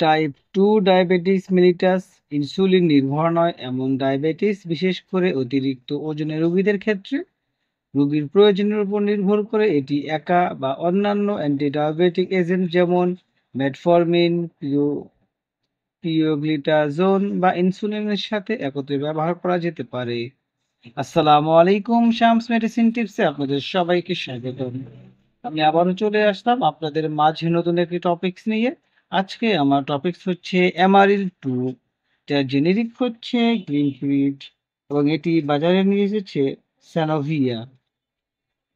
Type 2 diabetes mellitus insulin নির্ভর নয় এমন ডায়াবেটিস, বিশেষ করে অতিরিক্ত ওজনের রোগীদের ক্ষেত্রে রোগীর প্রয়োজনের উপর নির্ভর করে এটি একা বা অন্যান্য অ্যান্টি-ডায়াবেটিক এজেন্ট যেমন মেটফর্মিন, পিওগ্লিটাজোন বা ইনসুলিনের সাথে একত্রে ব্যবহার করা যেতে পারে। আসসালামু আলাইকুম, শামস মেডিসিন টিপসে আপনাদের সবাইকে স্বাগতম। আমি আবারও চলে আসলাম আপনাদের মাঝে নতুন একটি টপিকস নিয়ে। আজকে আমার টপিকস হচ্ছে এমারিল 2, যার জেনেরিক হচ্ছে গ্লিমফ্রিড এবং এটি বাজারে নিয়ে এসেছে সানোভিয়া।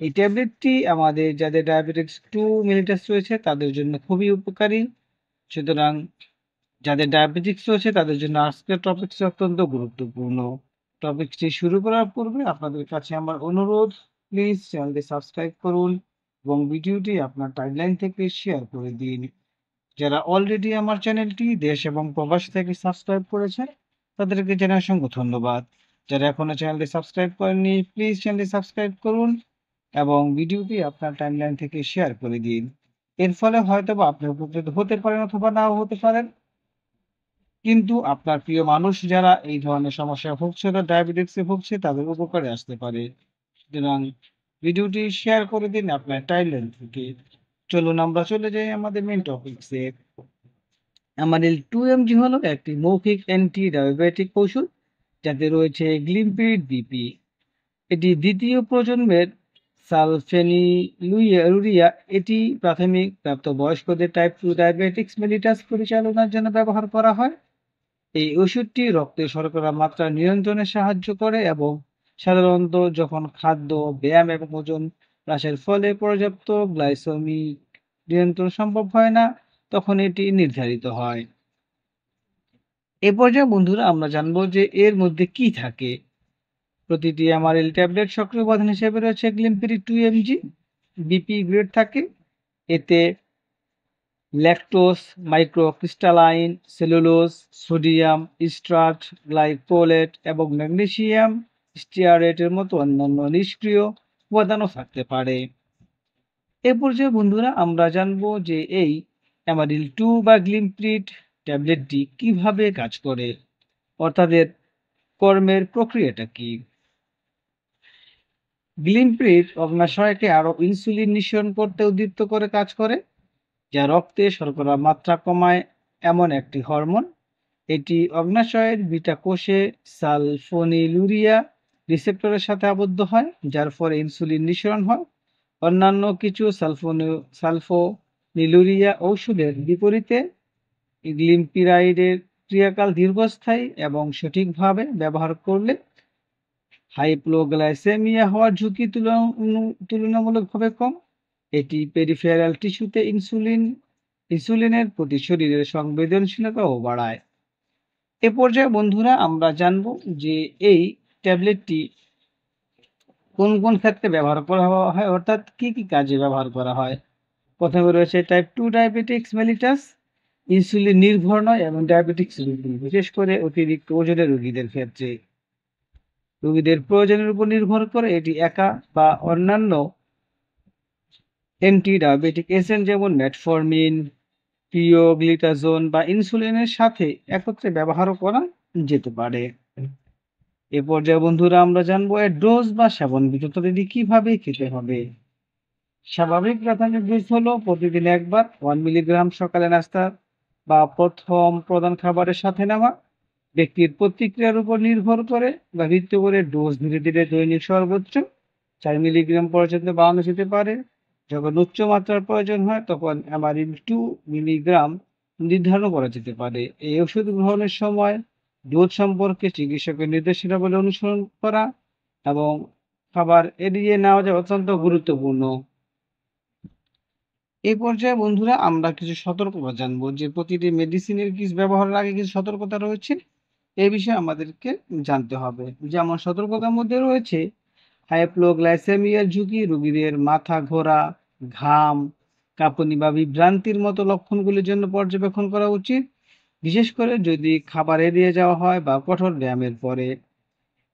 এই ট্যাবলেটটি আমাদের যাদের ডায়াবেটিস 2 মেলিটাস রয়েছে তাদের জন্য খুবই উপকারী। সুতরাং যাদের ডায়াবেটিস রয়েছে তাদের জন্য আজকের টপিকটি অত্যন্ত গুরুত্বপূর্ণ। টপিকটি শুরু করার পূর্বে আপনাদের কাছে আমার অনুরোধ, প্লিজ চ্যানেলটি সাবস্ক্রাইব করুন এবং ভিডিওটি আপনার টাইমলাইন থেকে শেয়ার করে দিন। যারা অলরেডি আমার চ্যানেলটি দেশ এবং প্রবাস থেকে সাবস্ক্রাইব করেছে তাদেরকে জানাই অসংখ্য ধন্যবাদ। যারা এখনো চ্যানেলটি সাবস্ক্রাইব করেননি প্লিজ চ্যানেলটি সাবস্ক্রাইব করুন এবং ভিডিওটি আপনার টাইমলাইন থেকে শেয়ার করে দিন। এর ফলে হয়তোবা আপনি উপকৃত হতে পারেন অথবা নাও হতে পারেন, কিন্তু আপনার প্রিয় মানুষ যারা এই ধরনের সমস্যায় ভুগছে বা ডায়াবেটিক্সে ভুগছে তাদের উপকারে আসতে পারে। সুতরাং ভিডিওটি শেয়ার করে দিন আপনার টাইমলাইন থেকে। চলুন আমরা চলে যাই আমাদের মেন টপিকসে। আমাদের 2mg হলো একটি মৌখিক অ্যান্টি ডায়াবেটিক ওষুধ যাতে রয়েছে গ্লিমপিরিড বিপি। এটি দ্বিতীয় প্রজন্মের সালফেনিলুরিয়া। এটি প্রাথমিক প্রাপ্তবয়স্কদের টাইপ 2 ডায়াবেটিক্স মেলিটাস পরিচালনার জন্য ব্যবহার করা হয়। এই ওষুধটি রক্তে শর্করার মাত্রা নিয়ন্ত্রণে সাহায্য করে এবং সাধারণত যখন খাদ্য, ব্যায়াম এবং ওজন হ্রাসের ফলে পর্যাপ্ত গ্লাইসেমিক নিয়ন্ত্রণ সম্ভব হয় না, তখন এটি নির্ধারিত হয়। এ পর্যায়ে বন্ধুরা আমরা জানবো যে এর মধ্যে কি থাকে। প্রতিটি এমআরএল ট্যাবলেট সক্রিয় উপাদান হিসেবে রয়েছে গ্লিমপিরিড 2mg। বিপি গ্রেড থাকে। এতে lactose, microcrystalline, cellulose, sodium, starch, glycolate এবং ম্যাগনেসিয়াম স্টিয়ারেটের মতো অন্যান্য নিষ্ক্রিয় উপাদানও থাকতে পারে। এ পর্যায়ে বন্ধুরা আমরা জানবো যে এই অ্যামারিল 2 বা গ্লিমপ্রিড ট্যাবলেটটি কিভাবে কাজ করে, অর্থাৎ এর কর্মের প্রক্রিয়াটা কি। গ্লিমপ্রিড অগ্নাশয়কে আরো ইনসুলিন নিঃসরণ করতে উদ্দীপ্ত করে কাজ করে, যা রক্তে শর্করার মাত্রা কমায় এমন একটি হরমোন। এটি অগ্নাশয়ের বিটা কোষে সালফোনিলুরিয়া রিসেপ্টরের সাথে আবদ্ধ হয়, যার ফলে ইনসুলিন নিঃসরণ হয়। অন্যান্য কিছু সালফোনিলুরিয়া ঔষধের বিপরীতে গ্লিমপিরাইডের ক্রিয়াকাল দীর্ঘস্থায়ী এবং সঠিকভাবে ব্যবহার করলে হাইপোগ্লাইসেমিয়া হওয়ার ঝুঁকি তুলনামূলকভাবে কম। এটি পেরিফেরাল টিস্যুতে ইনসুলিনের প্রতি শরীরের সংবেদনশীলতাও বাড়ায়। এ পর্যায়ে বন্ধুরা আমরা জানব যে এই ট্যাবলেটটি কোন কোন ক্ষেত্রে ব্যবহার করা হয়, অর্থাৎ কি কি কাজে ব্যবহার করা হয়। প্রথমে রয়েছে টাইপ 2 ডায়াবেটিক্স মেলিটাস, ইনসুলিন নির্ভর নয় এবং ডায়াবেটিক্স রোগী, বিশেষ করে অতিরিক্ত ওজনের রোগীদের ক্ষেত্রে রোগীদের প্রয়োজনের উপর নির্ভর করে এটি একা বা অন্যান্য অ্যান্টি ডায়াবেটিক এজেন্ট যেমন মেটফর্মিন, পিওগ্লিটাজোন বা ইনসুলিনের সাথে একত্রে ব্যবহারও করা যেতে পারে। এ পর্যায়ে বন্ধুরা আমরা জানবো এর ডোজ বা সেবন বিধি কিভাবে খেতে হবে। স্বাভাবিক প্রাথমিক ডোজ হলো প্রতিদিন একবার 1 মিলিগ্রাম সকালে নাস্তা বা প্রথম প্রধান খাবারের সাথে নেওয়া। ব্যক্তির প্রতিক্রিয়ার উপর নির্ভর করে বা ভিত্তি করে ডোজ ধীরে ধীরে দৈনিক সর্বোচ্চ 4 মিলিগ্রাম পর্যন্ত বাড়ানো যেতে পারে। যখন উচ্চ মাত্রার প্রয়োজন হয় তখন অ্যামারিল 2 মিলিগ্রাম নির্ধারণ করা যেতে পারে। এই ওষুধ গ্রহণের সময় ডোজ সম্পর্কে চিকিৎসকের নির্দেশনাবলী অনুসরণ করা এবং খাবার এড়িয়ে নেওয়া যায় অত্যন্ত গুরুত্বপূর্ণ। এই পর্যায়ে বন্ধুরা আমরা কিছু সতর্কতা জানবো যে প্রতিটি মেডিসিনের কিছু ব্যবহারের আগে কিছু সতর্কতা রয়েছে, এই বিষয়ে আমাদেরকে জানতে হবে। যেমন সতর্কতার মধ্যে রয়েছে হাইপোগ্লাইসেমিয়ার ঝুঁকি, রোগীদের মাথা ঘোরা, ঘাম, কাঁপুনি বা বিভ্রান্তির মতো লক্ষণগুলির জন্য পর্যবেক্ষণ করা উচিত, বিশেষ করে যদি খাবার এড়িয়ে যাওয়া হয় বা কঠোর ব্যায়ামের পরে।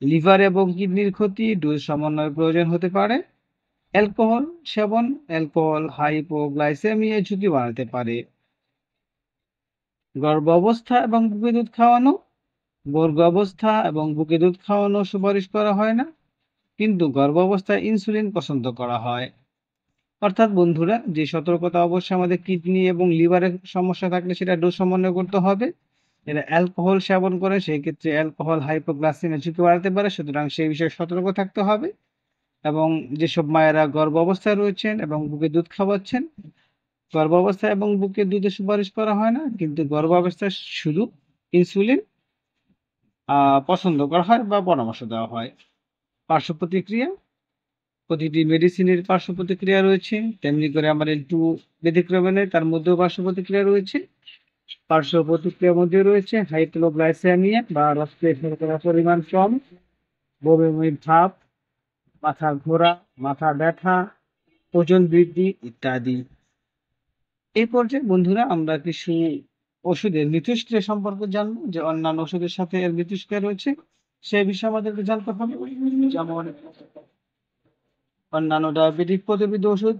লিভার এবং কিডনির ক্ষতি, ডোজ সমন্বয়ের প্রয়োজন হতে পারে। অ্যালকোহল সেবন, হাইপোগ্লাইসেমিয়া ঝুঁকি বাড়াতে পারে। গর্ভাবস্থা এবং বুকে দুধ খাওয়ানো, গর্ভাবস্থা এবং বুকে দুধ খাওয়ানো সুপারিশ করা হয় না, কিন্তু গর্ভাবস্থায় ইনসুলিন পছন্দ করা হয়। অর্থাৎ বন্ধুরা, যে সতর্কতা অবশ্যই আমাদের কিডনি এবং লিভারের সমস্যা থাকলে সেটা ডোজ সমন্বয় করতে হবে। এরা অ্যালকোহল সেবন করে, সেই ক্ষেত্রে অ্যালকোহল হাইপোগ্লাইসেমিয়ার ঝুঁকি বাড়াতে পারে, সুতরাং সেই বিষয়ে সতর্ক থাকতে হবে। এবং যেসব মায়েরা গর্ভাবস্থায় রয়েছেন এবং বুকে দুধ খাওয়াচ্ছেন, গর্ভাবস্থায় এবং বুকে দুধের সুপারিশ করা হয় না, কিন্তু গর্ভাবস্থায় শুধু ইনসুলিন পছন্দ করা হয় বা পরামর্শ দেওয়া হয়। পার্শ্ব প্রতিক্রিয়া, প্রতিটি মেডিসিনের পার্শ্ব প্রতিক্রিয়া রয়েছে, তেমনি করে আমার একটু ব্যতিক্রমে নেই, তার মধ্যেও পার্শ্ব প্রতিক্রিয়া রয়েছে। পার্শ্ব প্রতিক্রিয়ার মধ্যে রয়েছে হাইপোগ্লাইসেমিয়া বা রক্তে শর্করার পরিমাণ কম, বমি ভাব, মাথা ঘোরা, মাথা ব্যথা, ওজন বৃদ্ধি ইত্যাদি। এই পর্যায়ে বন্ধুরা আমরা কিছু ওষুধের মিথস্ক্রিয়া সম্পর্কে জানবো, যে অন্যান্য ওষুধের সাথে এর মিথস্ক্রিয়া রয়েছে সেই বিষয়ে আমাদেরকে জানতে হবে। যেমন অন্যান্য ডায়াবেটিক প্রতিরোধী ওষুধ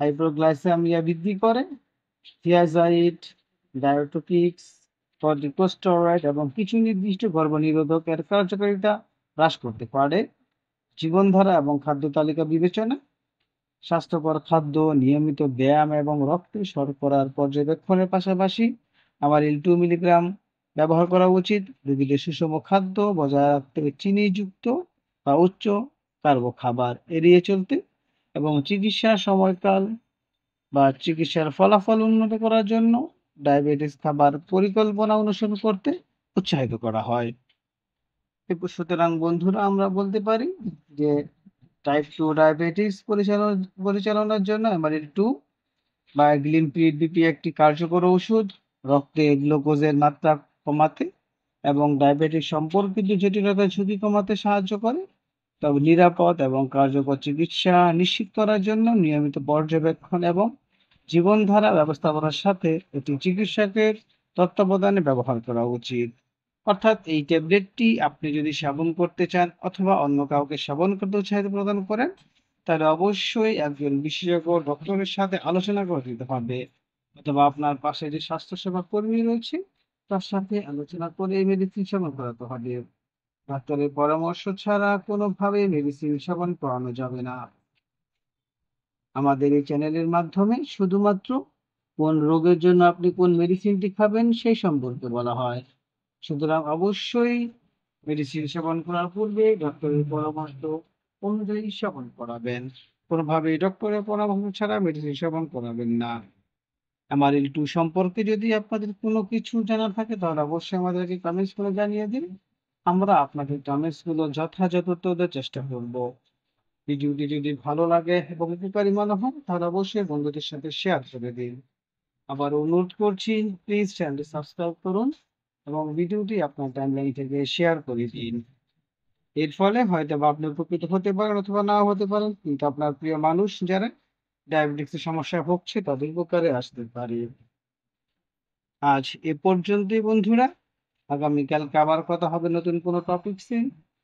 হাইপোগ্লাইসেমিয়া বৃদ্ধি করে, thiazide, ডায়োটোপিক্স, কর্টিকোস্টেরয়েড এবং কিছু নির্দিষ্ট গর্ভনিরোধক এর কার্যকারিতা হ্রাস করতে পারে। জীবনধারা এবং খাদ্য তালিকা বিবেচনা, স্বাস্থ্যকর খাদ্য, নিয়মিত ব্যায়াম এবং রক্তে শর্করার পর্যবেক্ষণের পাশাপাশি আমার 2 মিলিগ্রাম ব্যবহার করা উচিত। রোগীদের সুষম খাদ্য বজায় রাখতে চিনিযুক্ত বা উচ্চ কার্ব খাবার এড়িয়ে চলতে এবং চিকিৎসার সময়কাল বা চিকিৎসার ফলাফল উন্নত করার জন্য ডায়াবেটিস খাবার পরিকল্পনা অনুসরণ করতে উৎসাহিত করা হয়। সুতরাং বন্ধুরা, আমরা বলতে পারি যে টাইপ 2 ডায়াবেটিস পরিচালনার জন্য এমারিল-2 বা গ্লিমপিড-বিপি একটি কার্যকর ঔষধ, রক্তে গ্লুকোজের মাত্রা কমাতে এবং ডায়াবেটিস সম্পর্কিত জটিলতার ঝুঁকি কমাতে সাহায্য করে। তবে নিরাপদ এবং কার্যকর চিকিৎসা নিশ্চিত করার জন্য নিয়মিত পর্যবেক্ষণ এবং জীবনধারা ব্যবস্থাপনার সাথে এটি চিকিৎসকের তত্ত্বাবধানে ব্যবহার করা উচিত। অর্থাৎ এই ট্যাবলেটটি আপনি যদি সেবন করতে চান অথবা অন্য কাউকে সেবন করতে উৎসাহিত প্রদান করেন, তাহলে অবশ্যই একজন বিশেষজ্ঞ ডক্টরের সাথে আলোচনা করে দিতে হবে, অথবা আপনার পাশে যে স্বাস্থ্যসেবা কর্মী রয়েছে তার সাথে আলোচনা করে এই মেডিসিন সেবন করাতে হবে। ডাক্তারের পরামর্শ ছাড়া কোনোভাবেই মেডিসিন সেবন করানো যাবে না। আমাদের এই চ্যানেলের মাধ্যমে শুধুমাত্র কোন রোগের জন্য আপনি কোন মেডিসিনটি খাবেন সেই সম্পর্কে বলা হয়। সুতরাং অবশ্যই মেডিসিন সেবন করার পূর্বে ডক্টরের পরামর্শ অনুযায়ী সেবন করাবেন। কোনোভাবেই ডক্টরের পরামর্শ ছাড়া মেডিসিন সেবন করাবেন না। MRL-2 সম্পর্কে যদি আপনাদের কোনো কিছু জানার থাকে তাহলে অবশ্যই আমাদেরকে কমেন্টস করে জানিয়ে দিন। আমরা আপনাদের কমেন্টস গুলো যথাযথ উত্তর দেওয়ার চেষ্টা করব। ভিডিওটি যদি ভালো লাগে এবং উপকারী মনে হয় তাহলে অবশ্যই বন্ধুদের সাথে শেয়ার করে দিন। আবার অনুরোধ করছি, প্লিজ চ্যানেলটি সাবস্ক্রাইব করুন এবং ভিডিওটি আপনার টাইমলাইন থেকে শেয়ার করে দিন। এর ফলে হয়তোবা আপনি উপকৃত হতে পারেন অথবা নাও হতে পারেন, কিন্তু আপনার প্রিয় মানুষ যারা ডায়াবেটিক্সের সমস্যায় ভুগছে তাদের উপকারে আসতে পারে। আজ এ পর্যন্তই বন্ধুরা। আগামীকালকে আবার কথা হবে নতুন কোনো টপিকসে।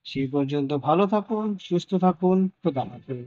সেই পর্যন্ত ভালো থাকুন, সুস্থ থাকুন। খোদা হাফেজ।